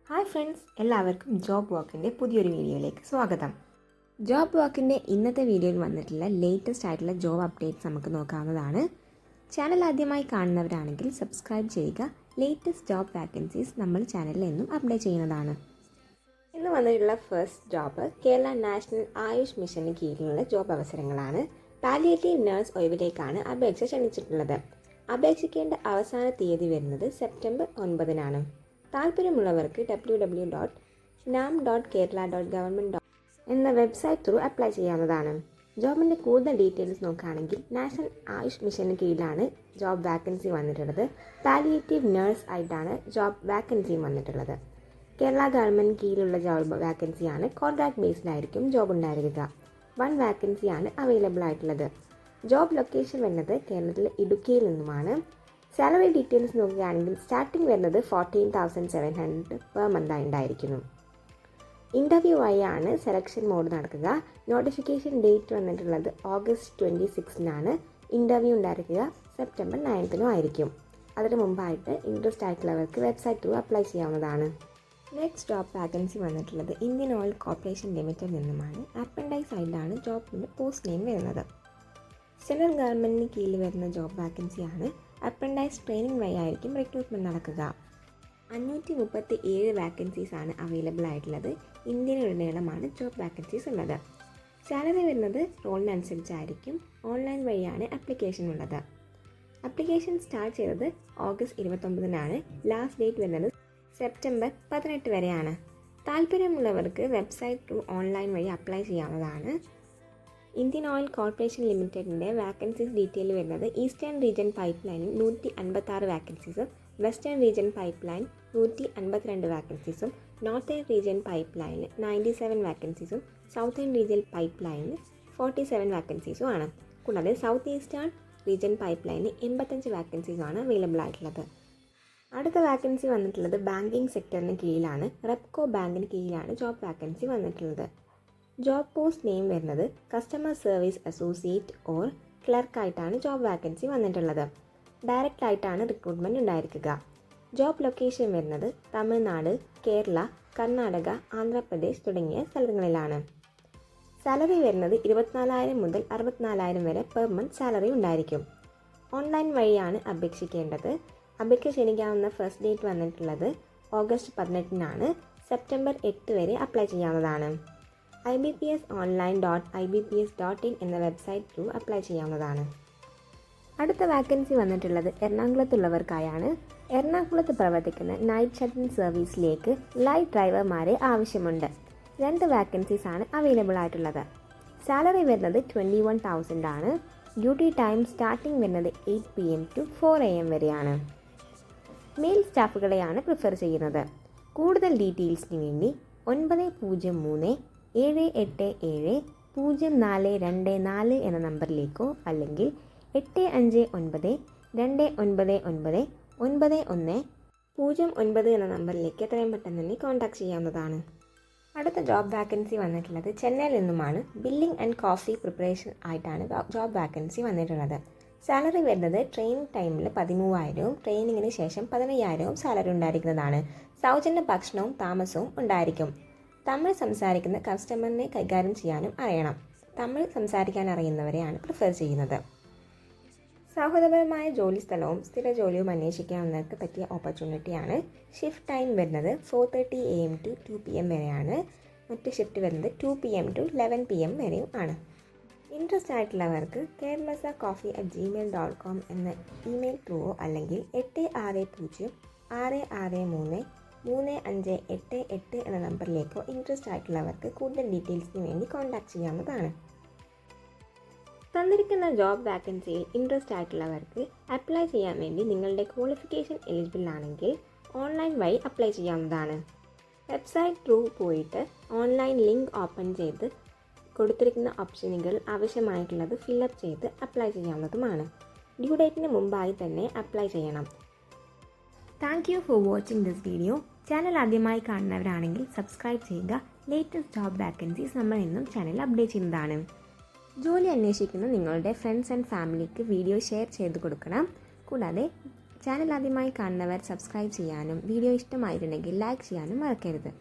Hi friends, എല്ലാവർക്കും job വാക്കിൻ്റെ പുതിയൊരു വീഡിയോയിലേക്ക് സ്വാഗതം. ജോബ് വാക്കിൻ്റെ ഇന്നത്തെ വീഡിയോയിൽ വന്നിട്ടുള്ള ലേറ്റസ്റ്റ് ആയിട്ടുള്ള ജോബ് അപ്ഡേറ്റ്സ് നമുക്ക് നോക്കാവുന്നതാണ്. ചാനൽ ആദ്യമായി കാണുന്നവരാണെങ്കിൽ സബ്സ്ക്രൈബ് ചെയ്യുക. ലേറ്റസ്റ്റ് ജോബ് വാക്കൻസീസ് നമ്മൾ ചാനലിൽ എന്നും അപ്ഡേറ്റ് ചെയ്യുന്നതാണ്. ഇന്ന് വന്നിട്ടുള്ള first job Kerala national Ayush മിഷന് കീഴിലുള്ള ജോബ് അവസരങ്ങളാണ്. പാലിയേറ്റീവ് നഴ്സ് ഒഴിവിലേക്കാണ് അപേക്ഷ ക്ഷണിച്ചിട്ടുള്ളത്. അപേക്ഷിക്കേണ്ട അവസാന തീയതി വരുന്നത് സെപ്റ്റംബർ 9-നാണ്. താല്പര്യമുള്ളവർക്ക് www.nam.kerala.government എന്ന വെബ്സൈറ്റ് ത്രൂ അപ്ലൈ ചെയ്യാവുന്നതാണ്. ജോബിൻ്റെ കൂടുതൽ ഡീറ്റെയിൽസ് നോക്കുകയാണെങ്കിൽ നാഷണൽ ആയുഷ് മിഷന് കീഴിലാണ് ജോബ് വാക്കൻസി വന്നിട്ടുള്ളത്. പാലിയേറ്റീവ് നഴ്സ് ആയിട്ടാണ് ജോബ് വാക്കൻസി വന്നിട്ടുള്ളത്. കേരള ഗവൺമെൻറ് കീഴിലുള്ള ജോബ് വാക്കൻസിയാണ്. കോൺട്രാക്ട് ബേസ്ഡിലായിരിക്കും ജോബ് ഉണ്ടായിരിക്കുക. 1 വാക്കൻസിയാണ് അവൈലബിൾ ആയിട്ടുള്ളത്. ജോബ് ലൊക്കേഷൻ വരുന്നത് കേരളത്തിലെ ഇടുക്കിയിൽ നിന്നുമാണ്. സാലറി ഡീറ്റെയിൽസ് നോക്കുകയാണെങ്കിൽ സ്റ്റാർട്ടിംഗ് വരുന്നത് 14,700 പെർ മന്തായി ഉണ്ടായിരിക്കുന്നു. ഇൻ്റർവ്യൂ വഴിയാണ് സെലക്ഷൻ മോഡ് നടക്കുക. നോട്ടിഫിക്കേഷൻ ഡേറ്റ് വന്നിട്ടുള്ളത് ഓഗസ്റ്റ് 26-നാണ്. ഇൻ്റർവ്യൂ ഉണ്ടായിരിക്കുക സെപ്റ്റംബർ 9-നും ആയിരിക്കും. അതിന് മുമ്പായിട്ട് ഇൻട്രസ്റ്റ് ആയിട്ടുള്ളവർക്ക് വെബ്സൈറ്റ് ത്രൂ അപ്ലൈ ചെയ്യാവുന്നതാണ്. നെക്സ്റ്റ് ജോബ് വാക്കൻസി വന്നിട്ടുള്ളത് ഇന്ത്യൻ ഓയിൽ കോർപ്പറേഷൻ ലിമിറ്റഡ് നിന്നുമാണ്. അപ്രൻറ്റൈസ് ആയിട്ടാണ് ജോബിൻ്റെ പോസ്റ്റ് നെയിം വരുന്നത്. സെൻട്രൽ ഗവൺമെൻറ്റിന് കീഴിൽ വരുന്ന ജോബ് വാക്കൻസിയാണ്. അപ്രൻറ്റൈസ് ട്രെയിനിങ് വഴിയായിരിക്കും റിക്രൂട്ട്മെൻറ്റ് നടക്കുക. 537 വാക്കൻസീസാണ് അവൈലബിൾ ആയിട്ടുള്ളത്. ഇന്ത്യയിലുടനീളമാണ് ജോബ് വാക്കൻസീസ് ഉള്ളത്. സാലറി വരുന്നത് റോളിനനുസരിച്ചായിരിക്കും. ഓൺലൈൻ വഴിയാണ് ആപ്ലിക്കേഷൻ ഉള്ളത്. ആപ്ലിക്കേഷൻ സ്റ്റാർട്ട് ചെയ്തത് ഓഗസ്റ്റ് 29-നാണ്. ലാസ്റ്റ് ഡേറ്റ് വരുന്നത് സെപ്റ്റംബർ 18 വരെയാണ്. താല്പര്യമുള്ളവർക്ക് വെബ്സൈറ്റ് ത്രൂ ഓൺലൈൻ വഴി അപ്ലൈ ചെയ്യാവുന്നതാണ്. ഇന്ത്യൻ ഓയിൽ കോർപ്പറേഷൻ ലിമിറ്റഡിൻ്റെ വാക്കൻസീസ് ഡീറ്റെയിൽ വരുന്നത് ഈസ്റ്റേൺ റീജിയൻ പൈപ്പ് ലൈനിൽ 156 വാക്കൻസീസും വെസ്റ്റേൺ റീജിയൻ പൈപ്പ് ലൈൻ 152 വാക്കൻസീസും നോർത്തേൺ റീജിയൻ പൈപ്പ് ലൈനിൽ 97 വാക്കൻസീസും സൗത്തേൺ റീജിയൻ പൈപ്പ് ലൈനിൽ 47 വാക്കൻസീസും ആണ്. കൂടാതെ സൗത്ത് ഈസ്റ്റേൺ റീജിയൻ പൈപ്പ് ലൈനിൽ 85 വാക്കൻസീസുമാണ് അവൈലബിൾ ആയിട്ടുള്ളത്. അടുത്ത വാക്കൻസി വന്നിട്ടുള്ളത് ബാങ്കിങ് സെക്ടറിന് കീഴിലാണ്. റെപ്കോ ബാങ്കിന് കീഴിലാണ് ജോബ് വാക്കൻസി വന്നിട്ടുള്ളത്. ജോബ് പോസ്റ്റ് നെയിം വരുന്നത് കസ്റ്റമർ സർവീസ് അസോസിയേറ്റ് ഓർ ക്ലർക്കായിട്ടാണ് ജോബ് വാക്കൻസി വന്നിട്ടുള്ളത്. ഡയറക്റ്റ് ആയിട്ടാണ് റിക്രൂട്ട്മെൻറ്റ് ഉണ്ടായിരിക്കുക. ജോബ് ലൊക്കേഷൻ വരുന്നത് തമിഴ്നാട്, കേരള, കർണാടക, ആന്ധ്രാപ്രദേശ് തുടങ്ങിയ സ്ഥലങ്ങളിലാണ്. സാലറി വരുന്നത് 24,000 മുതൽ 64,000 വരെ പെർ മന്ത് സാലറി ഉണ്ടായിരിക്കും. ഓൺലൈൻ വഴിയാണ് അപേക്ഷിക്കേണ്ടത്. അപേക്ഷ ക്ഷണിക്കാവുന്ന ഫസ്റ്റ് ഡേറ്റ് വന്നിട്ടുള്ളത് ഓഗസ്റ്റ് 18-നാണ്. സെപ്റ്റംബർ 8 വരെ അപ്ലൈ ചെയ്യാവുന്നതാണ്. ibpsonline.ibps.in എന്ന വെബ്സൈറ്റ് ത്രൂ അപ്ലൈ ചെയ്യാവുന്നതാണ്. അടുത്ത വാക്കൻസി വന്നിട്ടുള്ളത് എറണാകുളത്തുള്ളവർക്കായാണ്. എറണാകുളത്ത് പ്രവർത്തിക്കുന്ന നൈറ്റ് ഷട്ടിൽ സർവീസിലേക്ക് ലൈറ്റ് ഡ്രൈവർമാരെ ആവശ്യമുണ്ട്. 2 വാക്കൻസീസ് ആണ് അവൈലബിൾ ആയിട്ടുള്ളത്. സാലറി വരുന്നത് 21,000 ആണ്. ഡ്യൂട്ടി ടൈം സ്റ്റാർട്ടിംഗ് വരുന്നത് 8 PM to 4 AM വരെയാണ്. മെയിൽ സ്റ്റാഫുകളെയാണ് പ്രിഫർ ചെയ്യുന്നത്. കൂടുതൽ ഡീറ്റെയിൽസിന് വേണ്ടി 903-787-0424 എന്ന നമ്പറിലേക്കോ അല്ലെങ്കിൽ 8592999109 എന്ന നമ്പറിലേക്ക് എത്രയും പെട്ടെന്ന് തന്നെ കോൺടാക്ട് ചെയ്യാവുന്നതാണ്. അടുത്ത ജോബ് വാക്കൻസി വന്നിട്ടുള്ളത് ചെന്നൈയിൽ നിന്നുമാണ്. ബില്ലിംഗ് ആൻഡ് കോഫി പ്രിപ്പറേഷൻ ആയിട്ടാണ് ജോബ് വാക്കൻസി വന്നിട്ടുള്ളത്. സാലറി വരുന്നത് ട്രെയിനിങ് ടൈമിൽ 13,000-ഉം ട്രെയിനിങ്ങിന് ശേഷം 15,000-ഉം സാലറി ഉണ്ടായിരിക്കുന്നതാണ്. സൗജന്യ ഭക്ഷണവും താമസവും ഉണ്ടായിരിക്കും. തമിഴ് സംസാരിക്കുന്ന കസ്റ്റമറിനെ കൈകാര്യം ചെയ്യാനും അറിയണം. തമിഴ് സംസാരിക്കാൻ അറിയുന്നവരെയാണ് പ്രിഫർ ചെയ്യുന്നത്. സൗഹൃദപരമായ ജോലി സ്ഥലവും സ്ഥിര ജോലിയും അന്വേഷിക്കാവുന്നവർക്ക് പറ്റിയ ഓപ്പർച്യൂണിറ്റിയാണ്. ഷിഫ്റ്റ് ടൈം വരുന്നത് 4:30 AM to 2 PM വരെയാണ്. മറ്റ് ഷിഫ്റ്റ് വരുന്നത് 2 PM to 11 PM വരെയും ആണ്. ഇൻട്രസ്റ്റ് ആയിട്ടുള്ളവർക്ക് keralacoffee@gmail.com എന്ന ഇമെയിൽ ത്രൂവോ അല്ലെങ്കിൽ 8606633588 എന്ന നമ്പറിലേക്കോ ഇൻട്രസ്റ്റ് ആയിട്ടുള്ളവർക്ക് കൂടുതൽ ഡീറ്റെയിൽസിന് വേണ്ടി കോൺടാക്ട് ചെയ്യാവുന്നതാണ്. തന്നിരിക്കുന്ന ജോബ് വാക്കൻസിയിൽ ഇൻട്രസ്റ്റ് ആയിട്ടുള്ളവർക്ക് അപ്ലൈ ചെയ്യാൻ വേണ്ടി നിങ്ങളുടെ ക്വാളിഫിക്കേഷൻ എലിജിബിൾ ആണെങ്കിൽ ഓൺലൈൻ വഴി അപ്ലൈ ചെയ്യാവുന്നതാണ്. വെബ്സൈറ്റ് ത്രൂ പോയിട്ട് ഓൺലൈൻ ലിങ്ക് ഓപ്പൺ ചെയ്ത് കൊടുത്തിരിക്കുന്ന ഓപ്ഷനുകൾ ആവശ്യമായിട്ടുള്ളത് ഫില്ലപ്പ് ചെയ്ത് അപ്ലൈ ചെയ്യാവുന്നതുമാണ്. ഡ്യൂ ഡേറ്റിന് മുമ്പായി തന്നെ അപ്ലൈ ചെയ്യണം. Thank you for watching this video. Channel ആദ്യമായി കാണുന്നവരാണെങ്കിൽ സബ്സ്ക്രൈബ് ചെയ്യുക. ലേറ്റസ്റ്റ് ജോബ് വാക്കൻസീസ് നമ്മൾ എന്നും ചാനൽ അപ്ഡേറ്റ് ചെയ്യുന്നതാണ്. ജോലി അന്വേഷിക്കുന്ന നിങ്ങളുടെ ഫ്രണ്ട്സ് ആൻഡ് ഫാമിലിക്ക് വീഡിയോ ഷെയർ ചെയ്ത് കൊടുക്കണം. കൂടാതെ ചാനൽ ആദ്യമായി കാണുന്നവർ സബ്സ്ക്രൈബ് ചെയ്യാനും വീഡിയോ ഇഷ്ടമായിട്ടുണ്ടെങ്കിൽ ലൈക്ക് ചെയ്യാനും മറക്കരുത്.